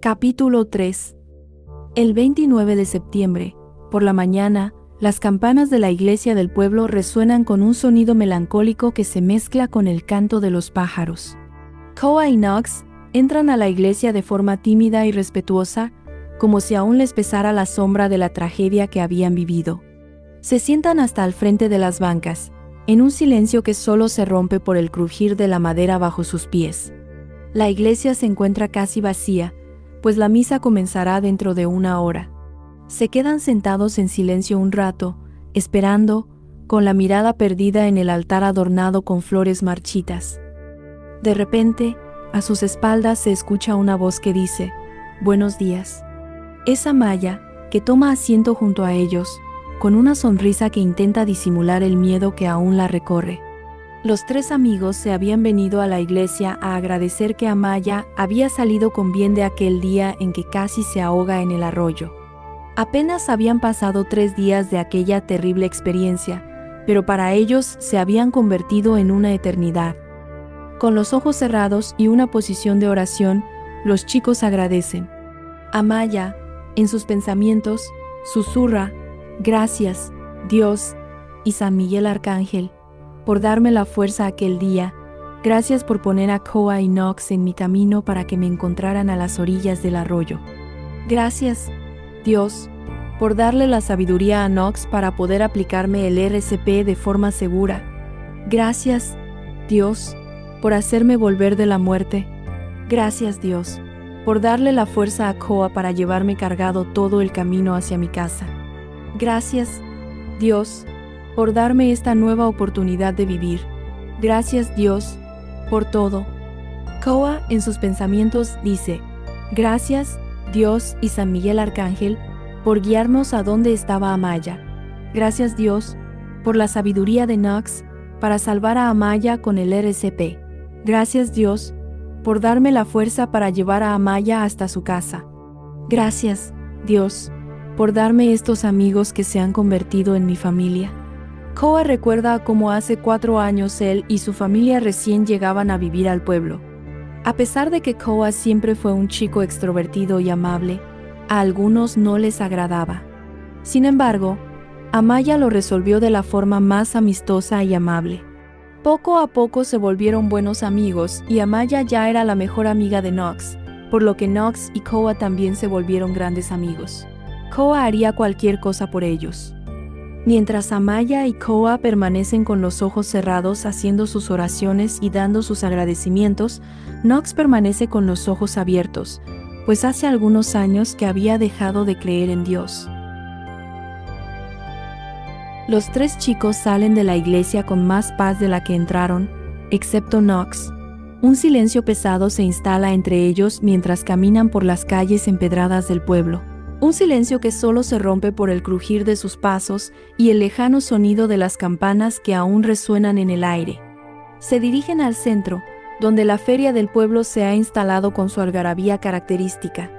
Capítulo 3. El 29 de septiembre, por la mañana, las campanas de la iglesia del pueblo resuenan con un sonido melancólico que se mezcla con el canto de los pájaros. Koa y Knox entran a la iglesia de forma tímida y respetuosa, como si aún les pesara la sombra de la tragedia que habían vivido. Se sientan hasta al frente de las bancas, en un silencio que solo se rompe por el crujir de la madera bajo sus pies. La iglesia se encuentra casi vacía, pues la misa comenzará dentro de 1 hora. Se quedan sentados en silencio un rato, esperando, con la mirada perdida en el altar adornado con flores marchitas. De repente, a sus espaldas se escucha una voz que dice: «Buenos días». Es Amaya, que toma asiento junto a ellos, con una sonrisa que intenta disimular el miedo que aún la recorre. Los 3 amigos se habían venido a la iglesia a agradecer que Amaya había salido con bien de aquel día en que casi se ahoga en el arroyo. Apenas habían pasado 3 días de aquella terrible experiencia, pero para ellos se habían convertido en una eternidad. Con los ojos cerrados y una posición de oración, los chicos agradecen. Amaya, en sus pensamientos, susurra: «Gracias, Dios y San Miguel Arcángel, por darme la fuerza aquel día. Gracias por poner a Koa y Knox en mi camino para que me encontraran a las orillas del arroyo. Gracias, Dios, por darle la sabiduría a Knox para poder aplicarme el RCP de forma segura. Gracias, Dios, por hacerme volver de la muerte. Gracias, Dios, por darle la fuerza a Koa para llevarme cargado todo el camino hacia mi casa. Gracias, Dios, por darme esta nueva oportunidad de vivir. Gracias, Dios, por todo». Koa, en sus pensamientos, dice: «Gracias, Dios y San Miguel Arcángel, por guiarnos a donde estaba Amaya. Gracias, Dios, por la sabiduría de Knox para salvar a Amaya con el RCP. Gracias, Dios, por darme la fuerza para llevar a Amaya hasta su casa. Gracias, Dios, por darme estos amigos que se han convertido en mi familia». Koa recuerda cómo hace 4 años él y su familia recién llegaban a vivir al pueblo. A pesar de que Koa siempre fue un chico extrovertido y amable, a algunos no les agradaba. Sin embargo, Amaya lo resolvió de la forma más amistosa y amable. Poco a poco se volvieron buenos amigos y Amaya ya era la mejor amiga de Knox, por lo que Knox y Koa también se volvieron grandes amigos. Koa haría cualquier cosa por ellos. Mientras Amaya y Koa permanecen con los ojos cerrados haciendo sus oraciones y dando sus agradecimientos, Knox permanece con los ojos abiertos, pues hace algunos años que había dejado de creer en Dios. Los 3 chicos salen de la iglesia con más paz de la que entraron, excepto Knox. Un silencio pesado se instala entre ellos mientras caminan por las calles empedradas del pueblo. Un silencio que solo se rompe por el crujir de sus pasos y el lejano sonido de las campanas que aún resuenan en el aire. Se dirigen al centro, donde la feria del pueblo se ha instalado con su algarabía característica.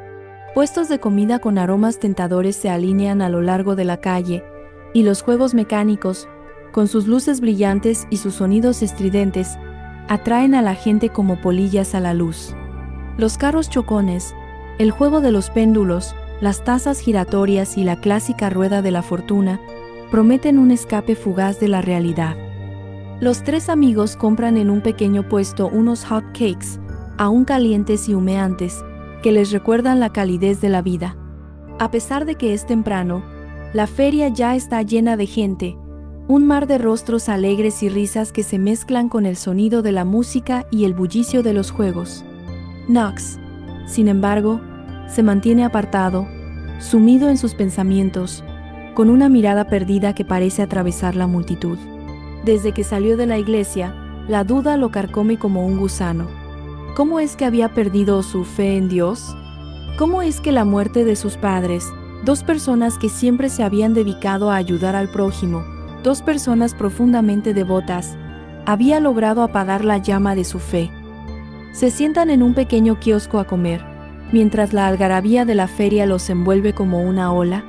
Puestos de comida con aromas tentadores se alinean a lo largo de la calle, y los juegos mecánicos, con sus luces brillantes y sus sonidos estridentes, atraen a la gente como polillas a la luz. Los carros chocones, el juego de los péndulos, las tazas giratorias y la clásica rueda de la fortuna prometen un escape fugaz de la realidad. Los 3 amigos compran en un pequeño puesto unos hot cakes, aún calientes y humeantes, que les recuerdan la calidez de la vida. A pesar de que es temprano, la feria ya está llena de gente, un mar de rostros alegres y risas que se mezclan con el sonido de la música y el bullicio de los juegos. Knox, sin embargo, se mantiene apartado, sumido en sus pensamientos, con una mirada perdida que parece atravesar la multitud. Desde que salió de la iglesia, la duda lo carcome como un gusano. ¿Cómo es que había perdido su fe en Dios? ¿Cómo es que la muerte de sus padres, 2 personas que siempre se habían dedicado a ayudar al prójimo, 2 personas profundamente devotas, había logrado apagar la llama de su fe? Se sientan en un pequeño kiosco a comer, mientras la algarabía de la feria los envuelve como una ola.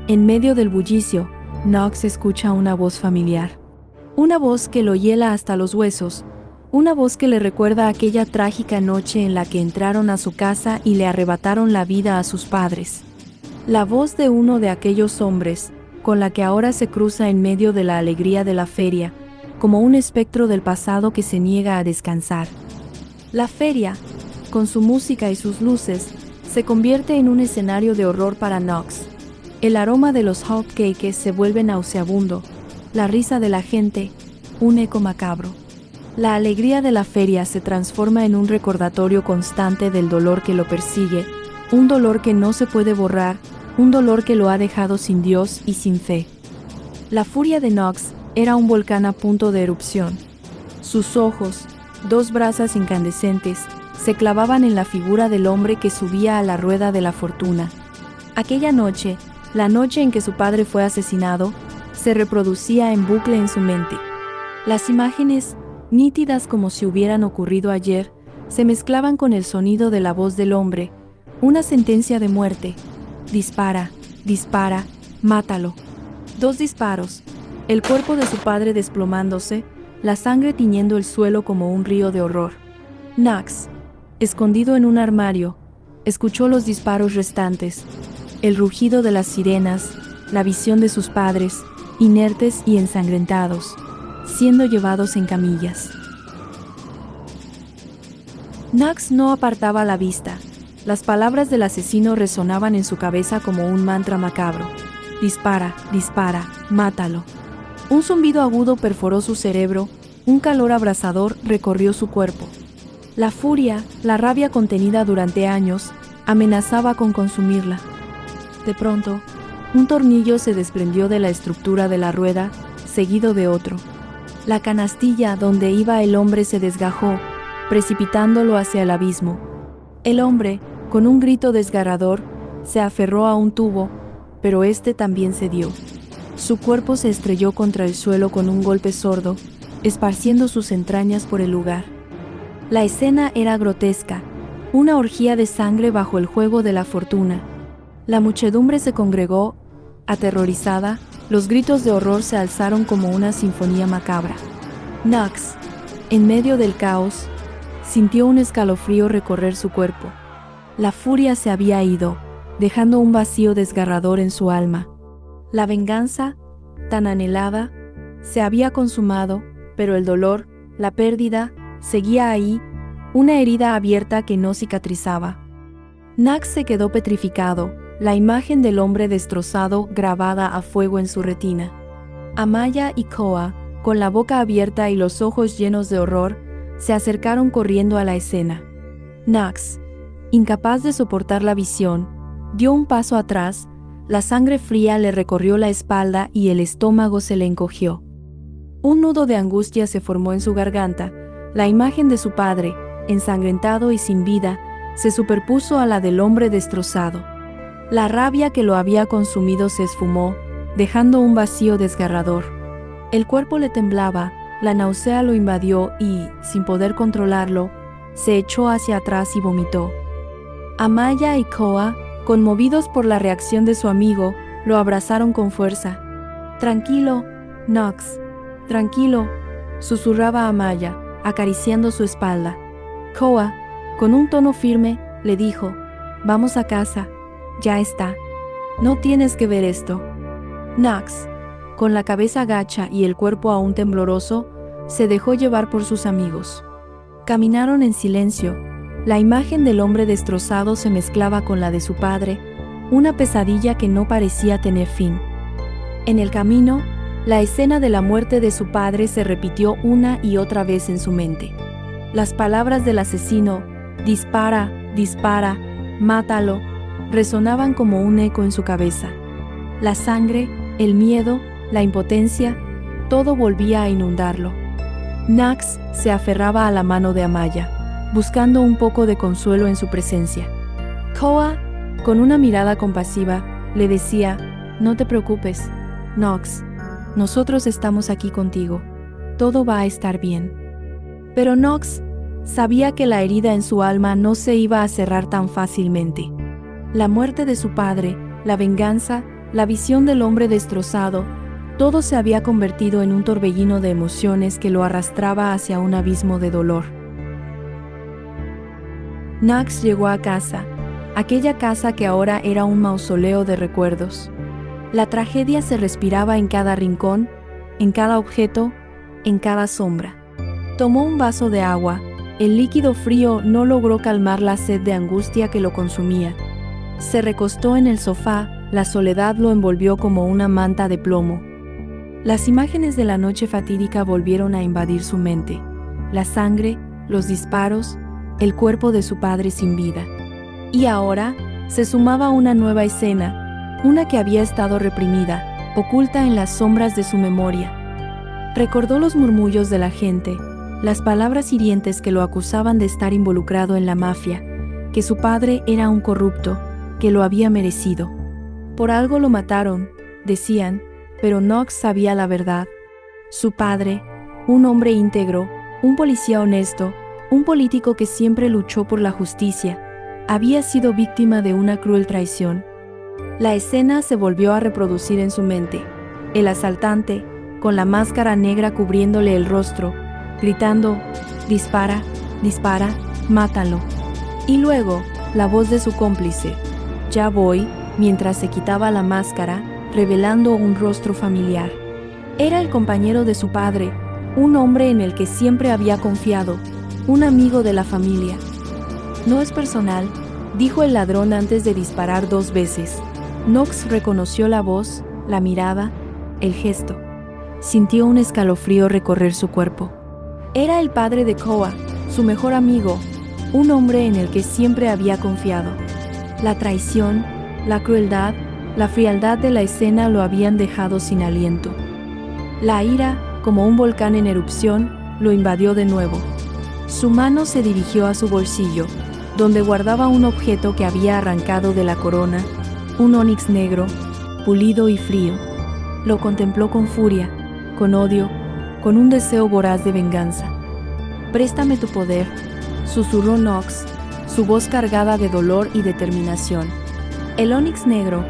En medio del bullicio, Knox escucha una voz familiar. Una voz que lo hiela hasta los huesos, Una voz que le recuerda aquella trágica noche en la que entraron a su casa y le arrebataron la vida a sus padres. La voz de uno de aquellos hombres, con la que ahora se cruza en medio de la alegría de la feria, como un espectro del pasado que se niega a descansar. La feria, con su música y sus luces, se convierte en un escenario de horror para Knox. El aroma de los hotcakes se vuelve nauseabundo, la risa de la gente, un eco macabro. La alegría de la feria se transforma en un recordatorio constante del dolor que lo persigue, un dolor que no se puede borrar, un dolor que lo ha dejado sin Dios y sin fe. La furia de Knox era un volcán a punto de erupción. Sus ojos, dos brasas incandescentes, se clavaban en la figura del hombre que subía a la rueda de la fortuna. Aquella noche, la noche en que su padre fue asesinado, se reproducía en bucle en su mente. Las imágenes, nítidas como si hubieran ocurrido ayer, se mezclaban con el sonido de la voz del hombre, una sentencia de muerte. Dispara, dispara, mátalo. 2 disparos, el cuerpo de su padre desplomándose, la sangre tiñendo el suelo como un río de horror. Knox, escondido en un armario, escuchó los disparos restantes, el rugido de las sirenas, la visión de sus padres, inertes y ensangrentados, siendo llevados en camillas. Knox no apartaba la vista. Las palabras del asesino resonaban en su cabeza como un mantra macabro. Dispara, dispara, mátalo. Un zumbido agudo perforó su cerebro, un calor abrasador recorrió su cuerpo. La furia, la rabia contenida durante años, amenazaba con consumirla. De pronto, un tornillo se desprendió de la estructura de la rueda, seguido de otro. La canastilla donde iba el hombre se desgajó, precipitándolo hacia el abismo. El hombre, con un grito desgarrador, se aferró a un tubo, pero este también cedió. Su cuerpo se estrelló contra el suelo con un golpe sordo, esparciendo sus entrañas por el lugar. La escena era grotesca, una orgía de sangre bajo el juego de la fortuna. La muchedumbre se congregó, aterrorizada, los gritos de horror se alzaron como una sinfonía macabra. Knox, en medio del caos, sintió un escalofrío recorrer su cuerpo. La furia se había ido, dejando un vacío desgarrador en su alma. La venganza, tan anhelada, se había consumado, pero el dolor, la pérdida, seguía ahí, una herida abierta que no cicatrizaba. Knox se quedó petrificado, la imagen del hombre destrozado grabada a fuego en su retina. Amaya y Koa, con la boca abierta y los ojos llenos de horror, se acercaron corriendo a la escena. Knox, incapaz de soportar la visión, dio un paso atrás, la sangre fría le recorrió la espalda y el estómago se le encogió. Un nudo de angustia se formó en su garganta, la imagen de su padre, ensangrentado y sin vida, se superpuso a la del hombre destrozado. La rabia que lo había consumido se esfumó, dejando un vacío desgarrador. El cuerpo le temblaba, la náusea lo invadió y, sin poder controlarlo, se echó hacia atrás y vomitó. Amaya y Koa, conmovidos por la reacción de su amigo, lo abrazaron con fuerza. «Tranquilo, Knox, tranquilo», susurraba Amaya, acariciando su espalda. Koa, con un tono firme, le dijo: «Vamos a casa, ya está. No tienes que ver esto». Knox, con la cabeza gacha y el cuerpo aún tembloroso, se dejó llevar por sus amigos. Caminaron en silencio. La imagen del hombre destrozado se mezclaba con la de su padre, una pesadilla que no parecía tener fin. En el camino, la escena de la muerte de su padre se repitió una y otra vez en su mente. Las palabras del asesino, «dispara, dispara, mátalo», resonaban como un eco en su cabeza. La sangre, el miedo, la impotencia, todo volvía a inundarlo. Knox se aferraba a la mano de Amaya, buscando un poco de consuelo en su presencia. Koa, con una mirada compasiva, le decía: «No te preocupes, Knox, nosotros estamos aquí contigo, todo va a estar bien». Pero Knox sabía que la herida en su alma no se iba a cerrar tan fácilmente. La muerte de su padre, la venganza, la visión del hombre destrozado, Todo se había convertido en un torbellino de emociones que lo arrastraba hacia un abismo de dolor. Knox llegó a casa, aquella casa que ahora era un mausoleo de recuerdos. La tragedia se respiraba en cada rincón, en cada objeto, en cada sombra. Tomó un vaso de agua. El líquido frío no logró calmar la sed de angustia que lo consumía. Se recostó en el sofá, la soledad lo envolvió como una manta de plomo. Las imágenes de la noche fatídica volvieron a invadir su mente. La sangre, los disparos, el cuerpo de su padre sin vida. Y ahora, se sumaba una nueva escena, una que había estado reprimida, oculta en las sombras de su memoria. Recordó los murmullos de la gente, las palabras hirientes que lo acusaban de estar involucrado en la mafia, que su padre era un corrupto, que lo había merecido. Por algo lo mataron, decían, pero Knox sabía la verdad. Su padre, un hombre íntegro, un policía honesto, un político que siempre luchó por la justicia, había sido víctima de una cruel traición. La escena se volvió a reproducir en su mente. El asaltante, con la máscara negra cubriéndole el rostro, gritando, «Dispara, dispara, mátalo». Y luego, la voz de su cómplice, «Ya voy», mientras se quitaba la máscara, revelando un rostro familiar. Era el compañero de su padre, un hombre en el que siempre había confiado, un amigo de la familia. «No es personal», dijo el ladrón antes de disparar 2 veces. Knox reconoció la voz, la mirada, el gesto. Sintió un escalofrío recorrer su cuerpo. Era el padre de Koa, su mejor amigo, un hombre en el que siempre había confiado. La traición, la crueldad, la frialdad de la escena lo habían dejado sin aliento. La ira, como un volcán en erupción, lo invadió de nuevo. Su mano se dirigió a su bolsillo, donde guardaba un objeto que había arrancado de la corona, un onix negro, pulido y frío. Lo contempló con furia, con odio, con un deseo voraz de venganza. «Préstame tu poder», susurró Knox, su voz cargada de dolor y determinación. El onix negro,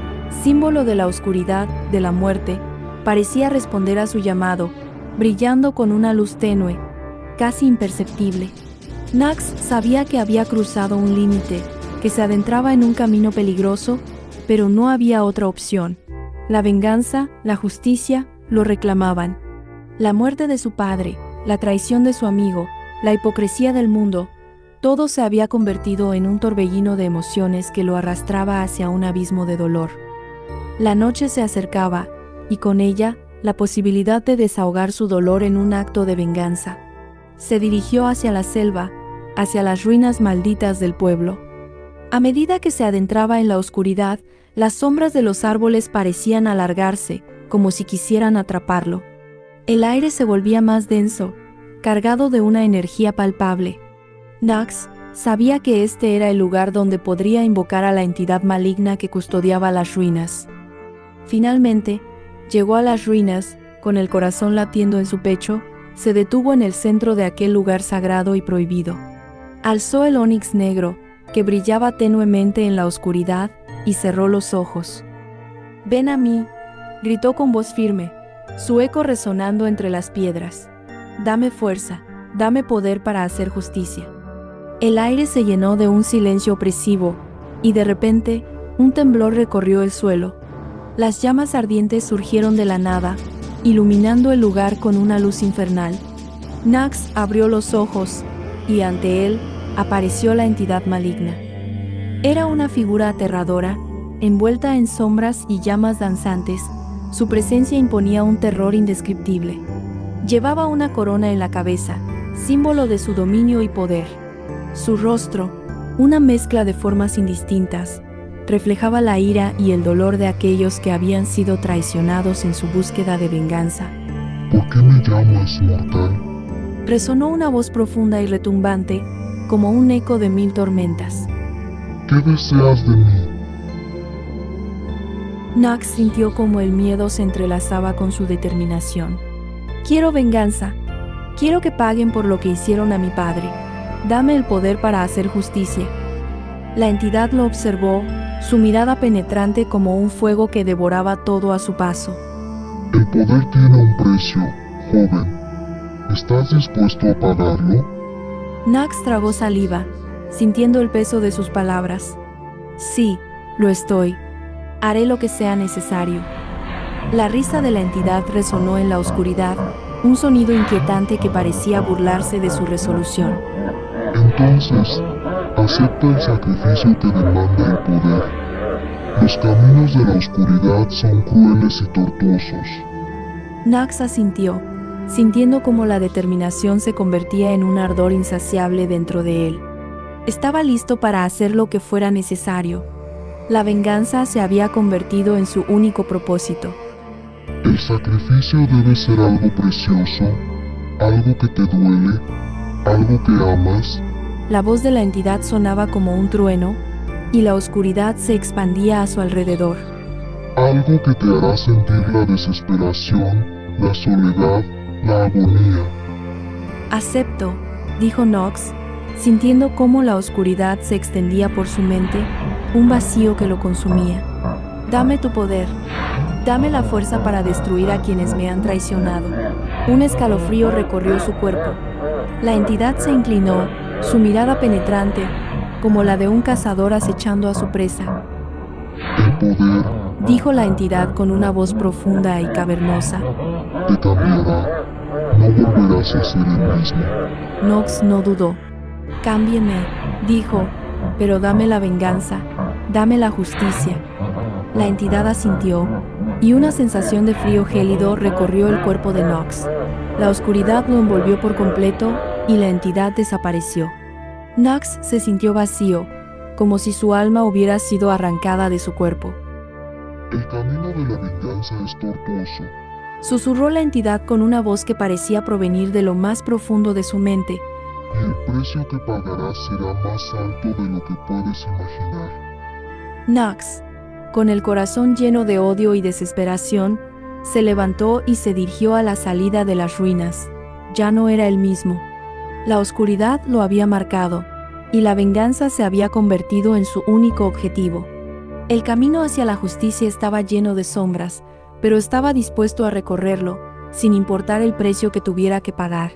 símbolo de la oscuridad, de la muerte, parecía responder a su llamado, brillando con una luz tenue, casi imperceptible. Knox sabía que había cruzado un límite, que se adentraba en un camino peligroso, pero no había otra opción. La venganza, la justicia, lo reclamaban. La muerte de su padre, la traición de su amigo, la hipocresía del mundo, todo se había convertido en un torbellino de emociones que lo arrastraba hacia un abismo de dolor. La noche se acercaba, y con ella, la posibilidad de desahogar su dolor en un acto de venganza. Se dirigió hacia la selva, hacia las ruinas malditas del pueblo. A medida que se adentraba en la oscuridad, las sombras de los árboles parecían alargarse, como si quisieran atraparlo. El aire se volvía más denso, cargado de una energía palpable. Knox sabía que este era el lugar donde podría invocar a la entidad maligna que custodiaba las ruinas. Finalmente, llegó a las ruinas, con el corazón latiendo en su pecho, se detuvo en el centro de aquel lugar sagrado y prohibido. Alzó el onix negro, que brillaba tenuemente en la oscuridad, y cerró los ojos. «Ven a mí», gritó con voz firme, su eco resonando entre las piedras. «Dame fuerza, dame poder para hacer justicia». El aire se llenó de un silencio opresivo, y de repente, un temblor recorrió el suelo. Las llamas ardientes surgieron de la nada, iluminando el lugar con una luz infernal. Knox abrió los ojos, y ante él, apareció la entidad maligna. Era una figura aterradora, envuelta en sombras y llamas danzantes. Su presencia imponía un terror indescriptible. Llevaba una corona en la cabeza, símbolo de su dominio y poder. Su rostro, una mezcla de formas indistintas, reflejaba la ira y el dolor de aquellos que habían sido traicionados en su búsqueda de venganza. ¿Por qué me llamas, mortal? Resonó una voz profunda y retumbante, como un eco de 1000 tormentas. ¿Qué deseas de mí? Knox sintió como el miedo se entrelazaba con su determinación. «Quiero venganza. Quiero que paguen por lo que hicieron a mi padre. Dame el poder para hacer justicia». La entidad lo observó, su mirada penetrante como un fuego que devoraba todo a su paso. El poder tiene un precio, joven. ¿Estás dispuesto a pagarlo? Knox tragó saliva, sintiendo el peso de sus palabras. Sí, lo estoy. Haré lo que sea necesario. La risa de la entidad resonó en la oscuridad, un sonido inquietante que parecía burlarse de su resolución. Entonces, acepta el sacrificio que demanda el poder. Los caminos de la oscuridad son crueles y tortuosos. Knox asintió, sintiendo cómo la determinación se convertía en un ardor insaciable dentro de él. Estaba listo para hacer lo que fuera necesario. La venganza se había convertido en su único propósito. El sacrificio debe ser algo precioso, algo que te duele, algo que amas. La voz de la entidad sonaba como un trueno, y la oscuridad se expandía a su alrededor. Algo que te hará sentir la desesperación, la soledad, la agonía. Acepto, dijo Knox, sintiendo cómo la oscuridad se extendía por su mente, un vacío que lo consumía. Dame tu poder. Dame la fuerza para destruir a quienes me han traicionado. Un escalofrío recorrió su cuerpo. La entidad se inclinó, su mirada penetrante, como la de un cazador acechando a su presa. El poder Dijo la entidad con una voz profunda y cavernosa. te cambiará. No volverás a ser el mismo. Knox no dudó. Cámbieme, dijo, pero dame la venganza, dame la justicia. La entidad asintió, y una sensación de frío gélido recorrió el cuerpo de Knox. La oscuridad lo envolvió por completo y la entidad desapareció. Knox se sintió vacío, como si su alma hubiera sido arrancada de su cuerpo. El camino de la venganza es tortuoso. Susurró la entidad con una voz que parecía provenir de lo más profundo de su mente. Y el precio que pagarás será más alto de lo que puedes imaginar. Knox, con el corazón lleno de odio y desesperación, se levantó y se dirigió a la salida de las ruinas. Ya no era el mismo. La oscuridad lo había marcado, y la venganza se había convertido en su único objetivo. El camino hacia la justicia estaba lleno de sombras, pero estaba dispuesto a recorrerlo, sin importar el precio que tuviera que pagar.